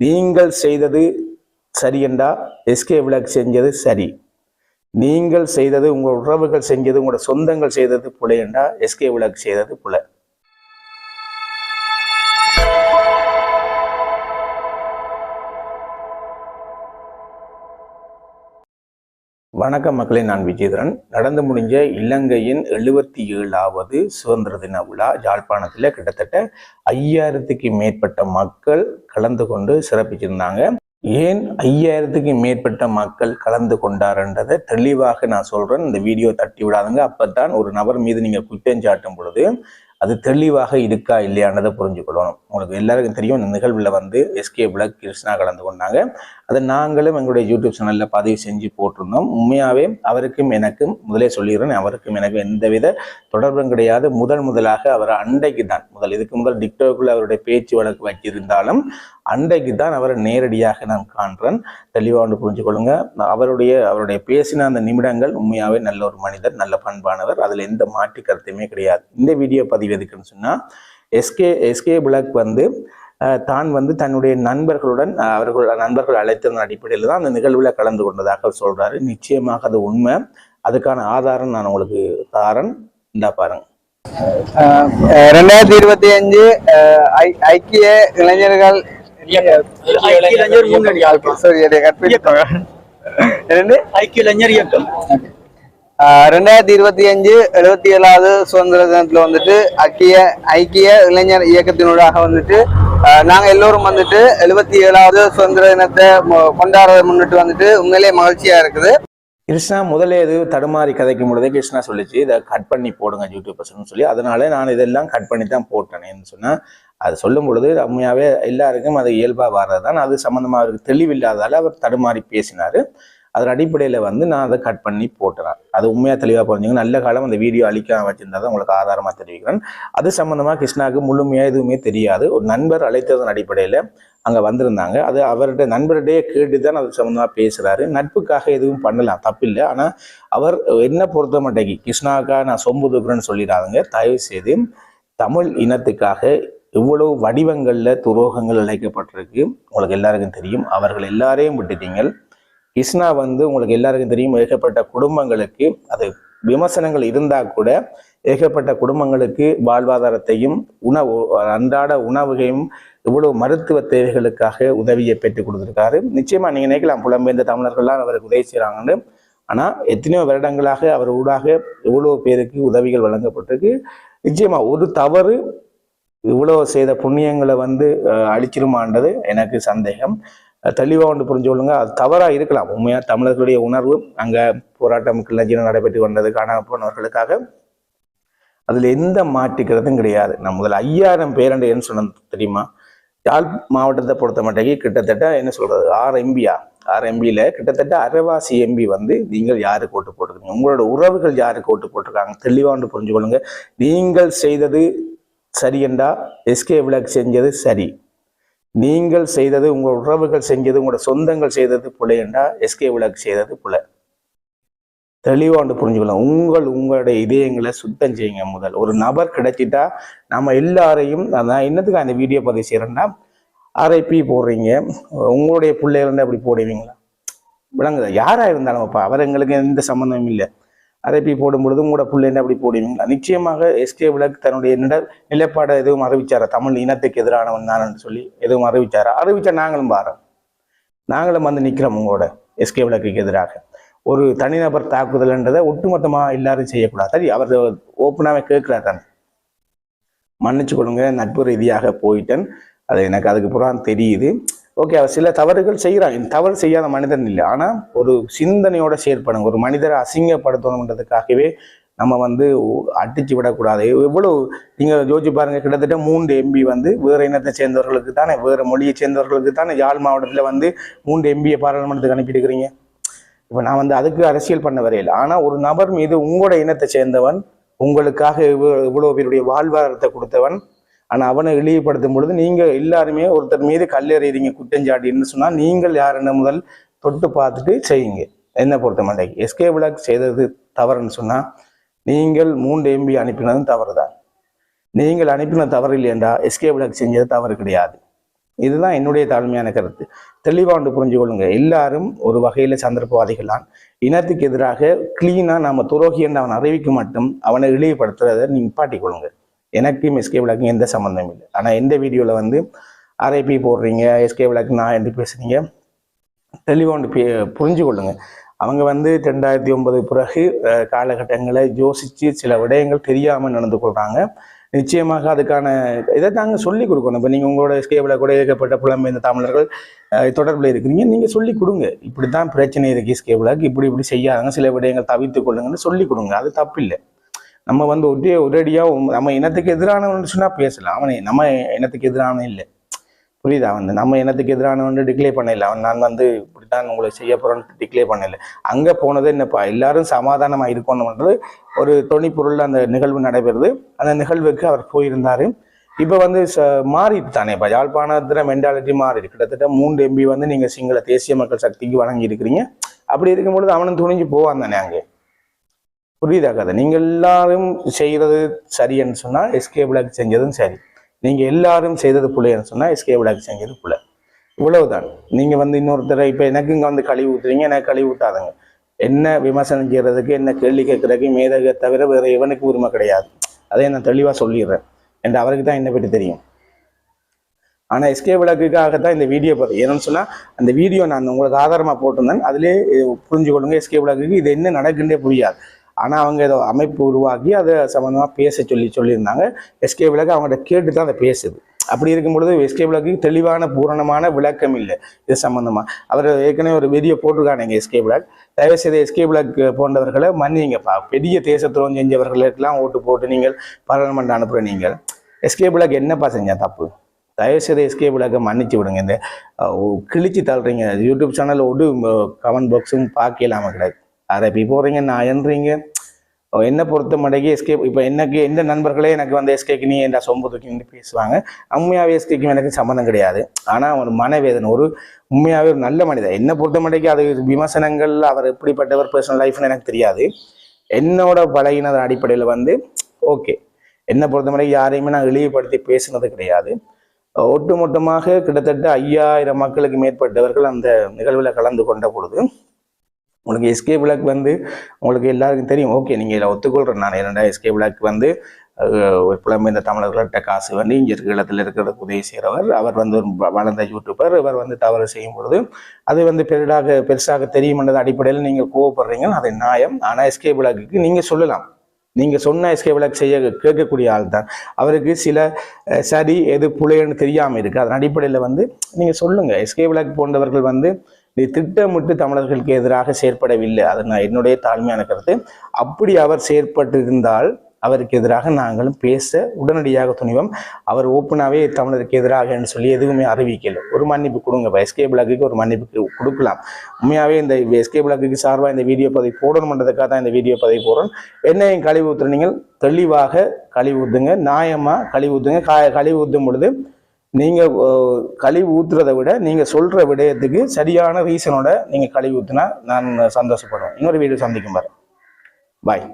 நீங்கள் செய்தது சரி என்றா எஸ்கே விளக்கு செஞ்சது சரி, நீங்கள் செய்தது உங்கள் உறவுகள் செஞ்சது உங்களோட சொந்தங்கள் செய்தது புலை என்றா எஸ்கே விளக்கு செய்தது புலை. வணக்கம் மக்களே, நான் விஜயதரன். நடந்து முடிஞ்ச இலங்கையின் 77வது சுதந்திர தின விழா யாழ்ப்பாணத்தில் கிட்டத்தட்ட 5000க்கு மேற்பட்ட மக்கள் கலந்து கொண்டு சிறப்பிச்சிருந்தாங்க. ஏன் 5000க்கு மேற்பட்ட மக்கள் கலந்து கொண்டாருன்றதை தெளிவாக நான் சொல்றேன். இந்த வீடியோ தட்டி விடாதுங்க. அப்பதான் ஒரு நபர் மீது நீங்க குற்றம் சாட்டும் பொழுது அது தெளிவாக இருக்கா இல்லையானதை புரிஞ்சுக்கொள்ளணும். உங்களுக்கு எல்லாருக்கும் தெரியும், இந்த நிகழ்வில் வந்து எஸ்கே விளக்கு கிருஷ்ணா கலந்து கொண்டாங்க. அதை நாங்களும் எங்களுடைய யூடியூப் சேனலில் பதிவு செஞ்சு போட்டிருந்தோம். உண்மையாகவே அவருக்கும் எனக்கும் முதலே சொல்லிடுறேன், அவருக்கும் எனக்கு எந்தவித தொடர்பும் கிடையாது. முதலாக அவர் அண்டைக்கு தான் இதுக்கு முதல் டிக்டாக்குள்ள அவருடைய பேச்சு வழக்கு வச்சிருந்தாலும் அண்டைக்கு தான் அவரை நேரடியாக நான் காண்றேன். தெளிவாக ஒன்று புரிஞ்சுக்கொள்ளுங்க. அவருடைய பேசின அந்த நிமிடங்கள் உண்மையாகவே நல்ல ஒரு மனிதர், நல்ல பண்பானவர். அதில் எந்த மாற்று கருத்துமே கிடையாது. இந்த வீடியோ பதிவு எதுக்குன்னு சொன்னால், எஸ்கே விளக்கு வந்து தான் வந்து தன்னுடைய நண்பர்களுடன் நண்பர்கள் அழைத்ததன் அடிப்படையில் தான் அந்த நிகழ்வில் கலந்து கொண்டதாக சொல்றாரு. நிச்சயமாக அது உண்மை. அதுக்கான ஆதாரம் நான் உங்களுக்கு தாரன். இந்தா பாருங்க. 2025 ஐக்கிய இளைஞர்கள் ஐக்கிய இளைஞர் இயக்கம் 2025 77வது சுதந்திர தினத்துல வந்துட்டு ஐக்கிய இளைஞர் இயக்கத்தினூடாக வந்துட்டு நாங்க எல்லோரும் வந்துட்டு 77வது சுதந்திர தினத்தை கொண்டாடுறதை முன்னிட்டு வந்துட்டு உண்மையிலே மகிழ்ச்சியா இருக்குது. கிருஷ்ணா முதலே இது தடுமாறி கதைக்கும் பொழுதே கிருஷ்ணா சொல்லிச்சு, இதை கட் பண்ணி போடுங்க யூடியூபர்ஸ்னு சொல்லி. அதனால நான் இதெல்லாம் கட் பண்ணி தான் போட்டேன்னு சொன்னா, அது சொல்லும் பொழுது உண்மையாவே எல்லாருக்கும் அது இயல்பா வர்றதுதான். அது சம்பந்தமா அவருக்கு தெளிவில்லாதால அவர் தடுமாறி பேசினாரு. அதன் அடிப்படையில் வந்து நான் அதை கட் பண்ணி போட்டுறேன். அது உண்மையாக தெளிவாக புரிஞ்சுங்க. நல்ல காலம் அந்த வீடியோ அழிக்காம வச்சிருந்தா தான் உங்களுக்கு ஆதாரமாக தெரிவிக்கிறேன். அது சம்மந்தமாக கிருஷ்ணாவுக்கு முழுமையாக எதுவுமே தெரியாது. ஒரு நண்பர் அழைத்ததன் அடிப்படையில் அங்கே வந்திருந்தாங்க. அது அவருடைய நண்பருடைய கேட்டு தான் அது சம்மந்தமாக பேசுகிறாரு. நட்புக்காக எதுவும் பண்ணலாம், தப்பில்லை. ஆனால் அவர் என்ன பொறுத்த மாட்டேங்கி கிருஷ்ணாவுக்காக நான் சொம்பு தூக்குறேன்னு சொல்லிடாதுங்க. தயவு செய்து தமிழ் இனத்துக்காக இவ்வளவு வடிவங்களில் துரோகங்கள் இழைக்கப்பட்டிருக்கு. உங்களுக்கு எல்லாருக்கும் தெரியும். அவர்கள் எல்லாரையும் விட்டுட்டீங்க. கிருஷ்ணா வந்து உங்களுக்கு எல்லாருக்கும் தெரியும், ஏகப்பட்ட குடும்பங்களுக்கு அது விமர்சனங்கள் இருந்தால் கூட ஏகப்பட்ட குடும்பங்களுக்கு வாழ்வாதாரத்தையும் அன்றாட உணவுகையும் இவ்வளவு மருத்துவ தேவைகளுக்காக உதவியை பெற்றுக் கொடுத்துருக்காரு. நிச்சயமா நீங்க நினைக்கலாம் புலம்பெயர்ந்த தமிழர்கள்லாம் அவருக்கு உதவி செய்கிறாங்கன்னு. ஆனால் எத்தனையோ வருடங்களாக அவர் ஊடாக இவ்வளவு பேருக்கு உதவிகள் வழங்கப்பட்டிருக்கு. நிச்சயமா ஒரு தவறு இவ்வளவு செய்த புண்ணியங்களை வந்து அழிச்சிருமான்றது எனக்கு சந்தேகம். தெளிவாக ஒன்று புரிஞ்சு கொள்ளுங்க. அது தவறாக இருக்கலாம். உண்மையாக தமிழர்களுடைய உணர்வு அங்கே போராட்டம் கிளர்ச்சியில் நடைபெற்று வந்தது காணாம போனவர்களுக்காக, அதில் எந்த மாற்றிக்கிறதும் கிடையாது. நான் முதல்ல 5000 பேரண்டு என்ன சொன்னது தெரியுமா? யாழ் மாவட்டத்தை பொறுத்த மாட்டேங்கி கிட்டத்தட்ட என்ன சொல்றது 6 எம்பியில் கிட்டத்தட்ட அரைவாசி எம்பி வந்து நீங்கள் யாருக்கு ஓட்டு போட்டிருக்கீங்க, உங்களோட உறவுகள் யாருக்கு ஓட்டு போட்டிருக்காங்க. தெளிவாக ஒன்று புரிஞ்சு கொள்ளுங்க. நீங்கள் செய்தது சரி என்றா எஸ்கே விளக்கு செஞ்சது சரி, நீங்கள் செய்தது உங்கள் உறவுகள் செஞ்சது உங்களோட சொந்தங்கள் செய்தது புலை என்றா எஸ்கே விளக்கு செய்தது புலை. தெளிவா ஒன்று புரிஞ்சுக்கலாம். உங்களுடைய இதயங்களை சுத்தம் செய்யுங்க. முதல் ஒரு நபர் கிடைச்சிட்டா நம்ம எல்லாரையும், நான் என்னத்துக்கு அந்த வீடியோ பதிவு செய்யறேன்னா, RIP போடுறீங்க, உங்களுடைய பிள்ளைகள் அப்படி போடுவீங்களா? விளங்குதா? யாரா இருந்தாலும் அவர் எங்களுக்கு எந்த சம்பந்தமும் இல்லை. RIP போடும் பொழுது உங்களோட பிள்ளைன்னு அப்படி போடுவீங்களா? நிச்சயமாக எஸ்கே விளக்கு தன்னுடைய நிலைப்பாடை எதுவும் அறிவிச்சாரா? தமிழ் இனத்துக்கு எதிரானவன் தான் சொல்லி எதுவும் அறிவிச்சா நாங்களும் நாங்களும் வந்து நிற்கிறோம் உங்களோட எஸ்கே விளக்குக்கு எதிராக. ஒரு தனிநபர் தாக்குதல்ன்றதை ஒட்டுமொத்தமாக எல்லாரும் செய்யக்கூடாது. சரி, அவர் ஓப்பனாகவே கேட்கிறார் தானே, மன்னிச்சு கொடுங்க, நட்பு ரீதியாக போயிட்டேன், அது எனக்கு அதுக்கு புறம் தெரியுது. ஓகே, அவர் சில தவறுகள் செய்கிறாங்க. தவறு செய்யாத மனிதன் இல்லை. ஆனால் ஒரு சிந்தனையோட செயற்படுங்க. ஒரு மனிதரை அசிங்கப்படுத்தணுன்றதுக்காகவே நம்ம வந்து அடிச்சு விடக்கூடாது. எவ்வளவு நீங்கள் யோசிச்சு பாருங்க, கிட்டத்தட்ட 3 எம்பி வந்து வேற இனத்தை சேர்ந்தவர்களுக்கு தானே, வேற மொழியை சேர்ந்தவர்களுக்கு தானே யாழ் மாவட்டத்தில் வந்து 3 எம்பியை பாராளுமன்றத்துக்கு அனுப்பிட்டுருக்கிறீங்க. இப்போ நான் வந்து அதுக்கு அரசியல் பண்ண வரையில். ஆனால் ஒரு நபர் மீது உங்களோட இனத்தை சேர்ந்தவன், உங்களுக்காக இவ்வளோ பேருடைய வாழ்வாதாரத்தை கொடுத்தவன், ஆனால் அவனை இழிவுபடுத்தும் பொழுது நீங்கள் எல்லாருமே ஒருத்தர் மீது கல்லெறிறீங்க குற்றஞ்சாட்டின்னு சொன்னால், நீங்கள் யாருன்னு முதல் தொட்டு பார்த்துட்டு செய்யுங்க. என்னை பொறுத்த மாட்டேங்க எஸ்கே விளக்கு செய்தது தவறுன்னு சொன்னால், நீங்கள் 3 எம்பி அனுப்பினதும் தவறு தான். நீங்கள் அனுப்பின தவறு இல்லையென்றா எஸ்கே விளக்கு செஞ்சது தவறு கிடையாது. இதுதான் என்னுடைய தாழ்மையான கருத்து. தெளிவாக ஒன்று புரிஞ்சு கொள்ளுங்க. எல்லாரும் ஒரு வகையில் சந்தர்ப்பவாதிகளான். இனத்துக்கு எதிராக கிளீனாக நம்ம துரோகி என்று அவன் அறிவிக்க மட்டும் அவனை இழிவுபடுத்துறதை நீங்க நிப்பாட்டிக் கொள்ளுங்க. எனக்கும் எஸ்கே விளாக்கும் எந்த சம்மந்தமும் இல்லை. ஆனால் எந்த வீடியோவில் வந்து ஆர்ஐபி போடுறீங்க, எஸ்கே விளாக்கு நான் என்று பேசுறீங்க, தெளிவாக ஒன்று புரிஞ்சு கொள்ளுங்க. அவங்க வந்து 2009 பிறகு காலகட்டங்களை யோசித்து சில விடயங்கள் தெரியாமல் நடந்து கொள்கிறாங்க. நிச்சயமாக அதுக்கான இதை நாங்கள் சொல்லிக் கொடுக்கணும். இப்போ நீங்கள் உங்களோட எஸ்கேவில் கூட ஏகப்பட்ட புலம்பெயர்ந்த தமிழர்கள் தொடர்பில் இருக்கிறீங்க, நீங்கள் சொல்லிக் கொடுங்க. இப்படி தான் பிரச்சனை இருக்குது எஸ்கேவில், இப்படி செய்யாதாங்க, சில விடயங்கள் தவிர்த்து கொள்ளுங்கன்னு சொல்லிக் கொடுங்க. அது தப்பில்லை. நம்ம வந்து ஒரேடியாக நம்ம இனத்துக்கு எதிரானவன்னு சொன்னால் பேசலாம். அவனை நம்ம இனத்துக்கு எதிரானவன் இல்லை, புரியுதா? வந்து நம்ம இனத்துக்கு எதிரானவன் டிக்ளேர் பண்ணல. அவன் நான் வந்து இப்படித்தான் உங்களை செய்ய போறேன்னு டிக்ளேர் பண்ணல. அங்கே போனது என்னப்பா, எல்லாரும் சமாதானமாக இருக்கணும்ன்றது ஒரு தொனிப்பொருள் அந்த நிகழ்வு நடைபெறுது. அந்த நிகழ்வுக்கு அவர் போயிருந்தாரு. இப்போ வந்து மாறிட்டு தானேப்பா, யாழ்ப்பாணத்தில் மென்டாலிட்டி மாறிடு. கிட்டத்தட்ட 3 MP வந்து நீங்கள் சிங்கள தேசிய மக்கள் சக்திக்கு வழங்கி இருக்கிறீங்க. அப்படி இருக்கும்பொழுது அவனும் துணிஞ்சு போவான் தானே அங்கே, புரியுதா கதை? நீங்கள் எல்லாரும் செய்கிறது சரின்னு சொன்னால் எஸ்கே விளாக் செஞ்சதும் சரி, நீங்க எல்லாரும் செய்தது புள்ளைன்னு சொன்னா எஸ்கே விளாக் செஞ்சது புள்ள. இவ்வளவுதான். நீங்க வந்து இன்னொருத்தரை இப்ப எனக்கு இங்க வந்து கழிவு ஊத்துறீங்க, எனக்கு கழிவு ஊத்தாதுங்க. என்ன விமர்சனம் செய்யறதுக்கு, என்ன கேள்வி கேட்கறதுக்கு மேதக தவிர வேற எவனுக்கு உரிமை கிடையாது. அதை நான் தெளிவா சொல்லிடுறேன். என்று அவருக்கு தான் என்னை பற்றி தெரியும். ஆனா எஸ்கே விளக்குக்காகத்தான் இந்த வீடியோ பார்த்து ஏன்னு சொன்னா அந்த வீடியோ நான் உங்களுக்கு ஆதாரமா போட்டிருந்தேன். அதுலேயே புரிஞ்சு கொள்ளுங்க, எஸ்கே விளக்குக்கு இது என்ன நடக்குன்னே புரியாது. ஆனால் அவங்க ஏதோ அமைப்பு உருவாக்கி அதை சம்மந்தமாக பேச சொல்லியிருந்தாங்க. எஸ்கே விளக்கு அவங்கள்ட்ட கேட்டு தான் அதை பேசுது. அப்படி இருக்கும்பொழுது எஸ்கே விளக்கு தெளிவான பூரணமான விளக்கம் இல்லை இது சம்மந்தமாக. அவர் ஏற்கனவே ஒரு வீடியோ போட்டிருக்காங்க எங்கள் எஸ்கே விளக். தயவுசெய்து எஸ்கே விளக் போன்றவர்களை மன்னிங்கப்பா. பெரிய தேசத்துவம் செஞ்சவர்களுக்கெல்லாம் ஓட்டு போட்டு நீங்கள் பாராளுமன்றம் அனுப்புகிற நீங்கள் எஸ்கே விளக் என்னப்பா செஞ்சா தப்பு? தயவுசெய்து எஸ்கே விளக்கை மன்னிச்சு விடுங்க. இந்த கிழிச்சு தள்ளுறீங்க யூடியூப் சேனலில் ஒரு கமெண்ட் பாக்ஸும் பார்க்கலாமல் கிடையாது. ஆர்ஐபி போடுறீங்க, நான் என்றீங்க. என்னை பொறுத்த மடக்கி எஸ்கே இப்போ எனக்கு எந்த நண்பர்களே எனக்கு வந்து எஸ்கேக்கு நீ என்ன சொம்பு தூக்கின்னு பேசுவாங்க. உண்மையாகவே எஸ்கேக்கும் எனக்கு சம்மந்தம் கிடையாது. ஆனால் ஒரு மனவேதனை, ஒரு உண்மையாகவே ஒரு நல்ல மனிதர். என்னை பொறுத்த மடக்கி அது விமர்சனங்கள் அவர் எப்படிப்பட்டவர் பர்சனல் லைஃப்னு எனக்கு தெரியாது. என்னோட பழகினது அடிப்படையில் வந்து ஓகே, என்னை பொறுத்த மடக்கி யாரையுமே நான் இழிவுபடுத்தி பேசுனது கிடையாது. ஒட்டுமொத்தமாக கிட்டத்தட்ட 5000 மக்களுக்கு மேற்பட்டவர்கள் அந்த நிகழ்வில் கலந்து கொண்ட பொழுது உங்களுக்கு எஸ்கே விளக் வந்து உங்களுக்கு எல்லாருக்கும் தெரியும். ஓகே, நீங்கள் இதில் ஒத்துக்கொள்கிறேன் நான். என்னடா எஸ்கே விளக் வந்து ஒரு புலம்பெயர்ந்த தமிழர்கள்ட்ட காசு வந்து இங்கே ஈழத்தில் இருக்கிற உதவி செய்கிறவர். அவர் வந்து ஒரு வளர்ந்த யூடியூபர். இவர் வந்து தவறு செய்யும் பொழுது அது வந்து பெருசாக தெரியும்ன்றது அடிப்படையில் நீங்கள் கோவப்படுறீங்க, அது நியாயம். ஆனால் எஸ்கே விளக்குக்கு நீங்கள் சொல்லலாம், நீங்கள் சொன்ன எஸ்கே விளக் செய்ய கேட்கக்கூடிய ஆள் தான். அவருக்கு சில சரி எது புலைன்னு தெரியாமல் இருக்குது. அதன் அடிப்படையில் வந்து நீங்கள் சொல்லுங்கள். எஸ்கே விளக் போன்றவர்கள் வந்து திட்டமிட்டு தமிழர்களுக்கு எதிராக செயற்படவில்லை. அது நான் என்னுடைய தாழ்மையான கருத்து. அப்படி அவர் செயற்பட்டிருந்தால் அவருக்கு எதிராக நாங்களும் பேச உடனடியாக துணிவோம். அவர் ஓப்பனாகவே தமிழருக்கு எதிராக சொல்லி எதுவுமே அறிவிக்கல. ஒரு மன்னிப்பு கொடுங்க. எஸ்கே விளக்குக்கு ஒரு மன்னிப்பு கொடுக்கலாம். உண்மையாகவே இந்த எஸ்கே விளக்குக்கு சார்பாக இந்த வீடியோ பதிவு போடணுன்றதுக்காக தான் இந்த வீடியோ பதிவு போடுறோம். என்னையும் கழிவு ஊற்றுற நீங்கள் தெளிவாக கழிவு ஊற்றுங்க, நியாயமாக கழிவு ஊற்றுங்க. கழிவு ஊற்றும் பொழுது நீங்கள் கழிவு ஊற்றுறதை விட நீங்கள் சொல்கிற விடயத்துக்கு சரியான ரீசனோட நீங்கள் கழிவு ஊற்றுனா நான் சந்தோஷப்படுவேன். இன்னொரு வீடியோ சந்திக்கும் பாரு. பாய்.